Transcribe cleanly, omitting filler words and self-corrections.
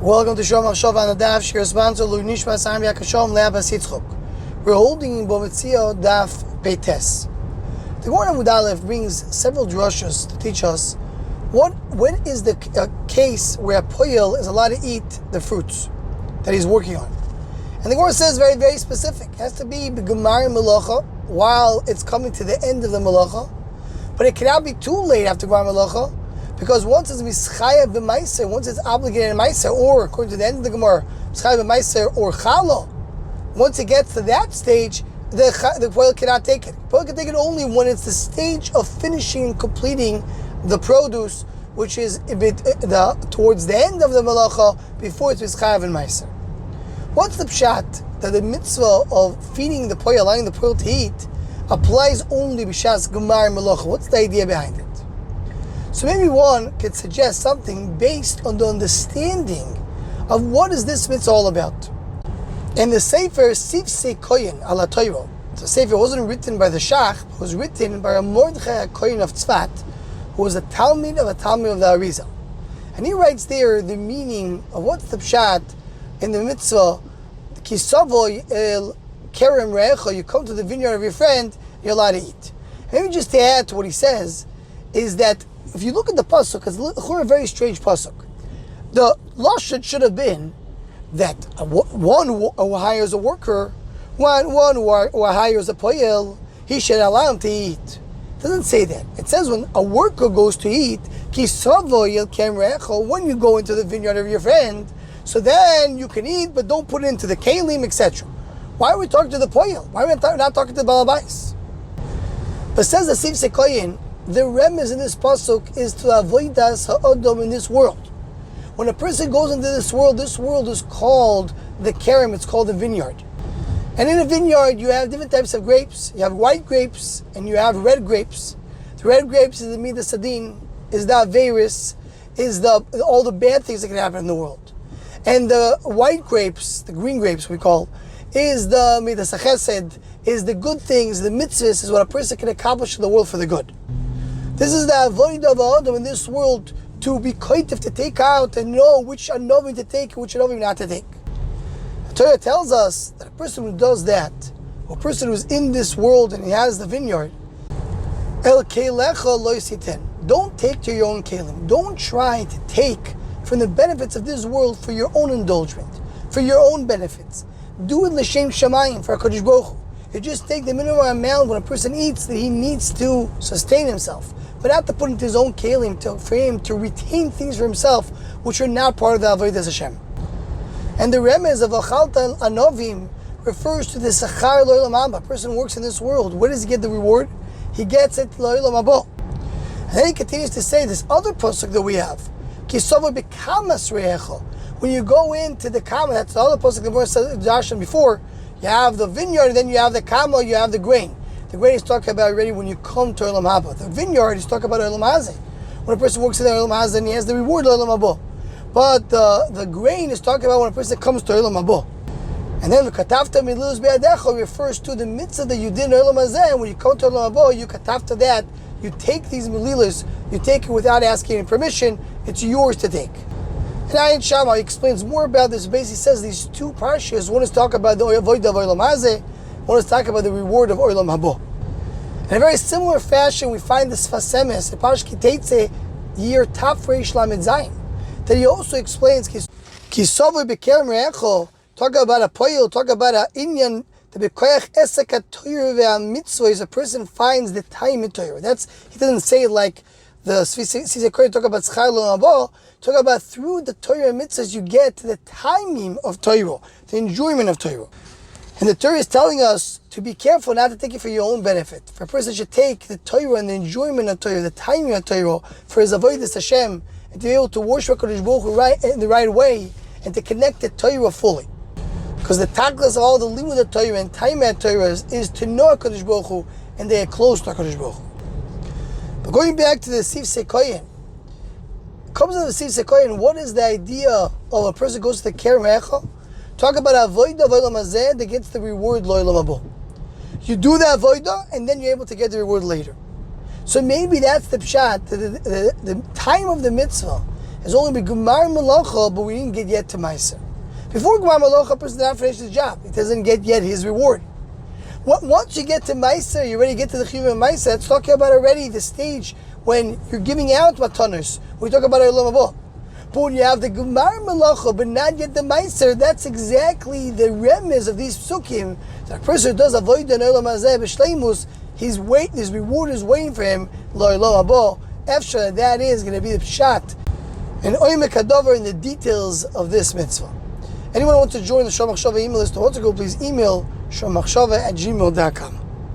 Welcome to Shom HaShov on the Daf. Shir sponsor Nishma Sam Yakashom Le'abas Yitzchok. We're holding in Metzia Daf Peites. The Gemara Amud Aleph brings several drushas to teach us when is the case where a poyel is allowed to eat the fruits that he's working on. And the Gemara says very, very specific. It has to be b'gemar melacha while it's coming to the end of the melacha, but it cannot be too late after gemar melacha. Because once it's mischayev b'maiser, once it's obligated in maiser, or according to the end of the Gemara, mischayev b'maiser or chala, once it gets to that stage, the poil cannot take it. The poil can take it only when it's the stage of finishing and completing the produce, which is towards the end of the malacha, before it's mischayev and maiser. What's the pshat that the mitzvah of feeding the poil, allowing the poil to eat, applies only b'shas gemar malacha? What's the idea behind it? So maybe one could suggest something based on the understanding of what is this mitzvah all about. In the Sefer Sivsei Koyin ala Torah, the Sefer wasn't written by the Shach, it was written by a Mordechai Koyin of Tzfat, who was a Talmid of the Arizal. And he writes there the meaning of what's the pshat in the mitzvah, Kisavoy el Kerem Re'echa, you come to the vineyard of your friend, you're allowed to eat. And maybe just to add to what he says, is that if you look at the pasuk, it's a very strange pasuk. The lashon should have been that one who hires a worker, one who hires a poyel, he should allow him to eat. It doesn't say that. It says when a worker goes to eat, when you go into the vineyard of your friend, so then you can eat, but don't put it into the kalim, etc. Why are we talking to the poyel? Why are we not talking to the balabais? But says the Sivsei Koyin, the remez in this pasuk is to avodas ha'odom in this world. When a person goes into this world is called the kerem, it's called the vineyard. And in a vineyard, you have different types of grapes. You have white grapes and you have red grapes. The red grapes is the midas sadin, is the averis, is all the bad things that can happen in the world. And the white grapes, the green grapes we call, is the midas chesed, is the good things, the mitzvahs, is what a person can accomplish in the world for the good. This is the avodah of Adam in this world, to be koitev, to take out and know which anovim to take and which anovim not to take. The Torah tells us that a person who does that, a person who's in this world and he has the vineyard, el keilecha lo yisiten, don't take to your own kelim. Don't try to take from the benefits of this world for your own indulgement, for your own benefits. Do it l'shem shamayim, for HaKadosh Baruch Hu. You just take the minimum amount when a person eats that he needs to sustain himself, but not to put into his own kelim for him to retain things for himself which are not part of the avodas Hashem. And the remez of achalta anovim refers to the sachar lo'olam haba. A person who works in this world, where does he get the reward? He gets it lo'olam haba. And then he continues to say this other pasuk that we have, kisova b'kamas re'echa. When you go into the kama, that's the other pasuk that we said Darshan before. You have the vineyard, and then you have the kama, you have the grain. The grain is talking about already when you come to Olam Haba. The vineyard is talking about Olam Hazeh. When a person works in the Olam Hazeh, and he has the reward of Olam Haba. But the grain is talking about when a person comes to Olam Haba. And then the katafta milus be'adecha refers to the mitzvah that you did in Olam Hazeh. When you come to Olam Haba, you katafta that. You take these mililas, you take it without asking any permission. It's yours to take. And Ayin Shama explains more about this. Basically says these two parshas, one is talking about the avodah of Olam Hazeh, one is talking about the reward of Olam Haba. In a very similar fashion, we find this Fasemes, the Parsh Kiteitze, year Taf Reish Lamed Zayin, that he also explains, Kisovoi Bekerem Re'echo, talk about a poyel, talk about a inyan, the Bekoyach Esek HaTorah Ve'amitzvah, is a person finds the time in Torah. He doesn't say it like the Sivsei Koyin talk about Schar Lo Haba, talk about through the Torah mitzvahs you get to the timing of Torah, the enjoyment of Torah. And the Torah is telling us to be careful not to take it for your own benefit. For a person should take the Torah and the enjoyment of Torah, the timing of Torah, for his avodas Hashem, and to be able to worship HaKadosh Baruch Hu in the right way, and to connect the Torah fully. Because the tachlis of all the limud of Torah and time at Torah is to know HaKadosh Baruch Hu, and they are close to HaKadosh Baruch Hu. But going back to the Sivsei Koyin, comes to the Sivsei Koyin, what is the idea of a person goes to the Kerem Echa? Talk about avodah of Olam Hazeh that gets the reward lo'olam haba. You do the avodah and then you're able to get the reward later. So maybe that's the pshat. The time of the mitzvah has only been Gemar Malacha, but we didn't get yet to Meiser. Before Gemar Malacha, a person did not finish his job. He doesn't get yet his reward. Once you get to Meiser, you already get to the Chiyuv of Meiser. It's talking about already the stage when you're giving out Matanos. We talk about Olam Haba. But when you have the Gemar Malacha, but not yet the Meiser, that's exactly the remez of these psukim. That a person who does Avodah in Olam Hazeh b'Shleimus, his reward is waiting for him. Lo Haba. Efshar, that is going to be the pshat and oimek hadavar in the details of this mitzvah. Anyone who wants to join the Shomachshava email list or wants to go, please email shomachshava@gmail.com.